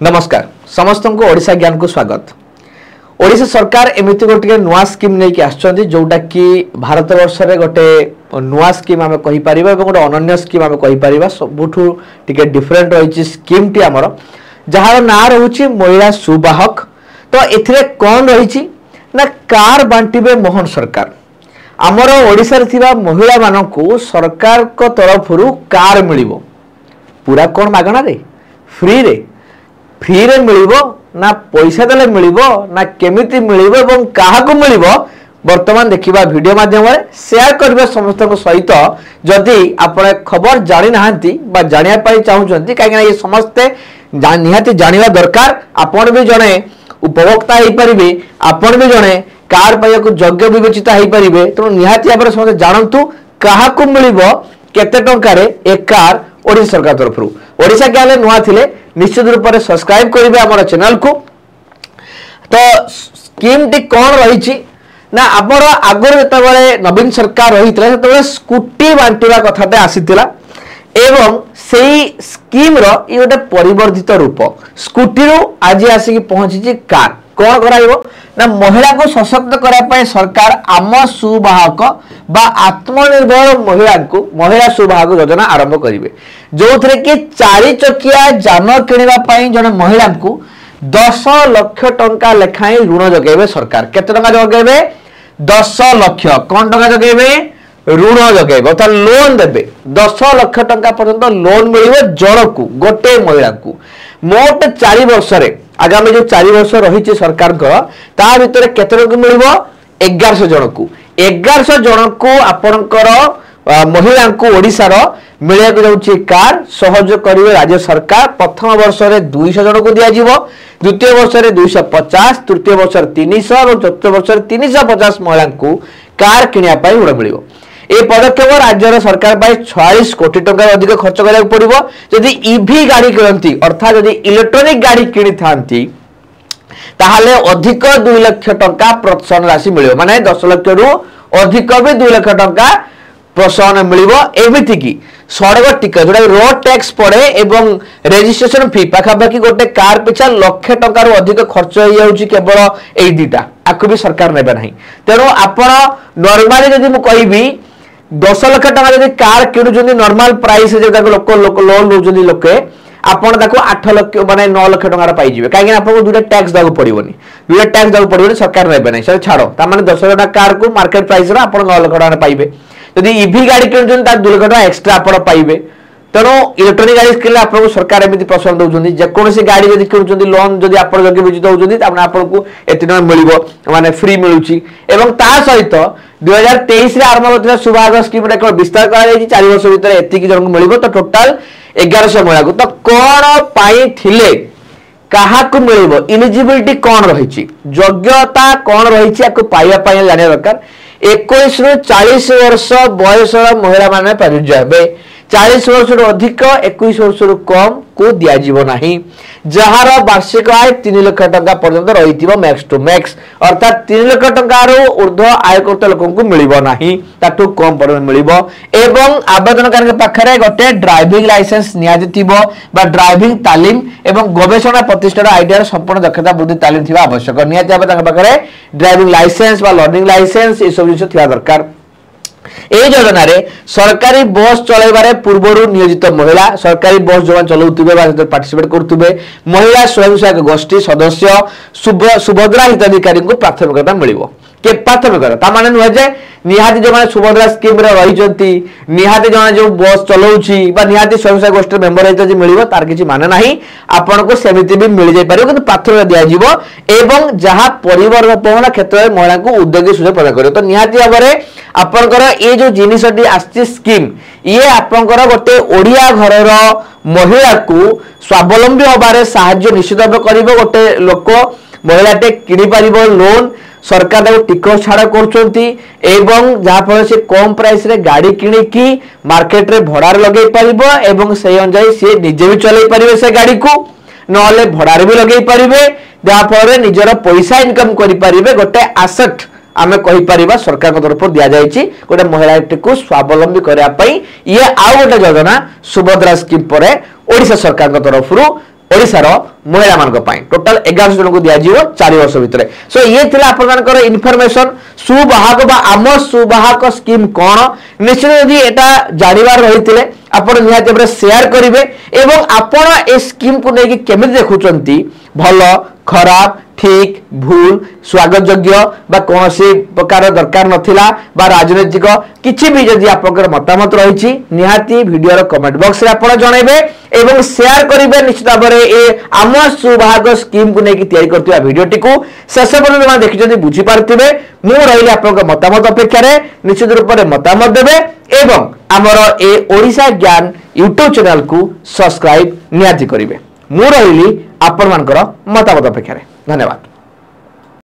नमस्कार समस्त को ओडिशा ज्ञान को स्वागत। ओडिशा सरकार एमती गोटे नुआ स्कीम नहीं आसुँच जोटा कि भारत वर्ष में गोटे नुआ स्कीम आम कहीपर गोटे अनन्य स्कीम आम कहीपर सबुठ टे डिफरेन्ट रही स्कीम टी आमर जार ना रोचे महिला सुवाहक। तो ए कौन रही ना कार बांटे मोहन सरकार आमर ओडिशा रे महिला मानू सरकार को तरफ कार मिल पूरा कौन मागण रे फ्री रे मिलिबो ना पैसा देले मिलिबो ना केमिति मिलिबो एवं काहाकू मिलिबो वर्तमान देखिबा वीडियो माध्यम रे शेयर करबे समस्त सहित जदि आपण खबर जानि नाहंती बा जानिया पाई चाहुचंती काहे ये समस्त निहाती जानिबा दरकार। आपण भी जने उपभोक्ता हेई परिबे आपण भी जने कार पाइया को योग्य विवेचित हेई परिबे तो निहाती आपण समस्त जानंतु काहाकू मिलिबो केते टंका रे एक कार ओडिशा सरकार तरफ ओडिशा ज्ञान नुआ थिले निश्चित रूप से सब्सक्राइब करेंगे आम चैनल को। तो स्कीम टी कौन रही ना आमर आगर जो नवीन सरकार रही है स्कूटी बांटा कथाटे आसीला एवं से स्कीम रो ये गोटे परिवर्धित रूप स्कूटी रू आज आसिक पहुंची कार कौन कराइबो ना महिला को सशक्त करने सरकार आम सुवाहक बा आत्मनिर्भर महिला सुवाहक योजना आरंभ करेंगे जो थे कि 4 चकिया जान किणवाई जन महिला को 10 लाख टंका लेखाएं ऋण जगेबे सरकार केते टंका जगेबे 10 लाख कौन टंका जगेबे ऋण जगेबे अर्थात लोन देबे 10 लाख टंका पर्यंत लोन मिलिबो जण को गोटे महिला को मोट 4 वर्ष रे आगामी जो 4 वर्ष रही सरकार ता भितर केते लोक मिलिबो 1100 जण को 1100 जण को आपणकर महिला को ओडिशार मिलिया जाउची कार सहयोग करिवे राज्य सरकार। प्रथम वर्ष रे 200 जण को दिया जीवो द्वितीय वर्ष रे 250 तृतीय वर्ष रे 300 और चतुर्थ वर्ष रे 350 महिला को कार किनिया पई ऋण मिलिबो। ए पदक्षेप राज्य सरकार 46 कोटी टंका अधिक खर्च करा पड़िबो जदि ईवी गाड़ी किनती अर्थात जदि इलेक्ट्रॉनिक गाड़ी किनी थांती ताहले अधिक 2 लाख टंका प्रोत्साहन राशि मिलिबो माने 10 लाख रु अधिक भी 2 लाख टंका प्रोत्साहन मिलिबो। एमिति की सड़क टिकट जोटा रोड टैक्स पड़े एवं रजिस्ट्रेशन फी पाखापाखि गोटे कार पिछा लक्ष टंका रु अधिक खर्च हो जाउची केवल एई दीटा आकु भी सरकार नेबे नाही। तेनो आपण नॉर्मली जदि मु कहबी 10 लाख टंका जदि कार किणुचंदी नॉर्मल प्राइस जेटा लोक लोन लोचंदी लोके आपण ताको 8 लाख माने 9 लाख टंका पाई जिवे काहे आपको दुटा टैक्स दागु पड़िबोनी दुटा टैक्स दागु पड़िबोनी सरकार नेबे नाही से छाड़ो ता माने 10 लाख कार को मार्केट प्राइस रो आपण 9 लाख टंका पाइबे यदि ईवी गाड़ी किणुचंदी ता 2 लाख टंका एक्स्ट्रा आपण पाइबे। तेणु इलेक्ट्रोनिक गाड़ी किनले आपको सरकार एमती प्रोत्साहन दउचंदी जेकोसी गाड़ी जदि किणुचंदी लोन जदि आपण योग्य विजित होउचंदी तापने आपको एते टंका मिलिबो माने फ्री मिलुची एवं ता सहित 2023 रे आरंभ होता सुभाग स्कीम रे विस्तार करा 4 वर्ष भीतर एति जन को मिलिबो तो टोटल 1100 महिला को। तो कौन पाई थिले काहाकू मिलिबो इलिजिबिलिटी कौन रही योग्यता कौन रही आपको पाइबा पाई जानिया दरकार। 21 रु 40 वर्ष बयस महिला माने प्रयोज्य हेबे 40 वर्ष रु अधिक 21 वर्ष रु कम को दिया जीवो नाही जहार वार्षिक आय 3 लाख टंका पर्यंत रही मैक्स टू मैक्स अर्थात 3 लाख टंका ऊर्ध्व आय करता लोक को मिलिबो नाही ताटू कम पर्यंत मिलिबो एवं आवेदनकारी पाखरे गोटे ड्राइविंग लाइसेंस नियाजित थिबो बा ड्राइविंग तालीम एवं गवेषणा प्रतिष्ठान आईटीआर संपूर्ण दक्षता वृद्धि तालीम थिबा आवश्यक नियाति आबे पाखरे ड्राइविंग लाइसेंस बा लर्निंग लाइसेंस ए सब जिनिस थिबा दरकार। ए योजना रे सरकारी बस चलाइबारे पूर्वरु नियोजित महिला सरकारी बस जो चलाउथिबे बा पार्टिसिपेट करथुबे महिला स्वयं सहायक गोष्ठी सदस्य सुभद्रा हिताधिकारी को प्राथमिकता मिलिबो के प्राथमिकता ता माने नुहे जे निहाती जो माने सुभद्रा स्कीम रे रही जंती निहाती जने जो बस चलाउची बा निहाती स्वयं सहायक गोष्ठी मेंबर हित जे मिलिबो तार किछि माने नाही आपन को सेमिति भी मिल जाय पारिबो किंतु प्राथमिकता दिया जिवो एवं जहां परिवार पहला क्षेत्र में महिला को उद्योगी सुविधा प्रदान करियो। तो निहाती भाबरे आपनकर ये जो जिनिसटी आछि स्कीम ये आपनकर गोटे ओडिया घरर महिला को स्वावलंबी होबारे सहाय्य निश्चित भाव करिवो गोटे लोक महिलाटे किनि पारिबो लोन सरकार ताको टिकट छाड़ करछंती एवं जहां फल से कम प्राइस रे गाड़ी किनि की मार्केट रे भड़ार लगे पारिबो एवं से अनुसार से निजे भी चलै पारिबे से गाड़ी को नले भड़ार भी लगे पारिबे जहां फल निजर पैसा इनकम करि पारिबे गोटे एसेट आमे कहि परिबा सरकार को तरफ दिया जायछि गोटे महिला को स्वावलंबी करया पई ये आउ गोटे योजना सुभद्रा स्कीम परे ओडिशा सरकार को तरफ ओडिशार महिला मान टोटाल 1100 जन को दिया 4 वर्ष भितर। सो ये आपंकर इनफॉरमेशन सुवाहक बा आम सुवाहक स्कीम कौन निश्चित यदि एटा जानिबार रही आपण निहाती शेयर करेंगे एवं आपण ए स्कीम को लेकिन केमी देखुंट भल खराब ठीक भूल स्वागत योग्य बा कौन सी प्रकार दरकार नथिला बा राजनीतिक किछि भी जदि आपनकर मतामत रही निहाती वीडियो कमेंट बॉक्स रे आपण जणेबे एवं शेयर करेंगे निश्चित भाव में ये आम सुभाग स्कीम को लेकिन तैयारी करथिबा वीडियोटी को शेष पर्यंत देखि जदि बुझी पारथिबे मु रहिली आपनकर मतामत अपेक्षा रे निश्चित रूप से मतामत देबे एवं आमर ए ओडिशा ज्ञान यूट्यूब चैनल को सब्सक्राइब निहाती करेंगे। मु रहिली आपण मानकर मतामत अपेक्षा रे। धन्यवाद।